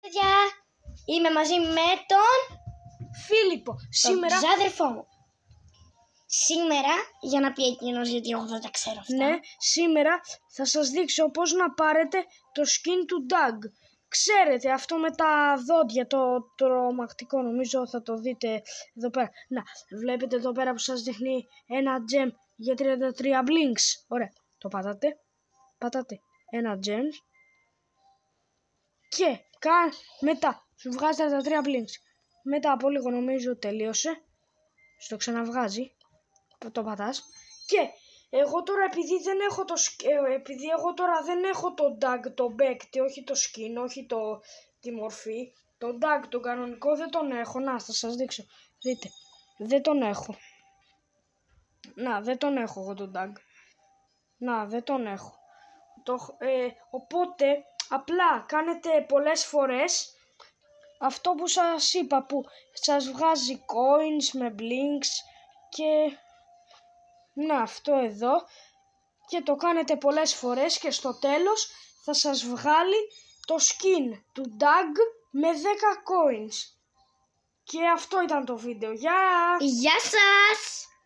Παιδιά, είμαι μαζί με τον Φίλιππο. Σήμερα. Τον ξάδερφό μου. Σήμερα, για να πει εκείνος, γιατί εγώ δεν τα ξέρω αυτά. Ναι, σήμερα θα σας δείξω πώς να πάρετε το skin του Doug. Ξέρετε, αυτό με τα δόντια, το τρομακτικό, νομίζω θα το δείτε εδώ πέρα. Να, βλέπετε εδώ πέρα που σας δείχνει ένα gem για 33 blinks. Ωραία, το πατάτε ένα gem και μετά σου βγάζει 33 blinks. Μετά από λίγο νομίζω τελείωσε, στο ξαναβγάζει, το πατάς και εγώ τώρα επειδή εγώ τώρα δεν έχω το Doug, το παίκτη, όχι το skin, όχι τη μορφή, το Doug, το κανονικό δεν τον έχω. Να, θα σας δείξω, δείτε, δεν τον έχω. Να, δεν τον έχω εγώ τον Doug. Να, δεν τον έχω. Οπότε απλά κάνετε πολλές φορές αυτό που σας είπα, που σας βγάζει coins με blinks και να, αυτό εδώ, και το κάνετε πολλές φορές και στο τέλος θα σας βγάλει το skin του Doug με 10 coins. Και αυτό ήταν το βίντεο. Γεια! Γεια σας!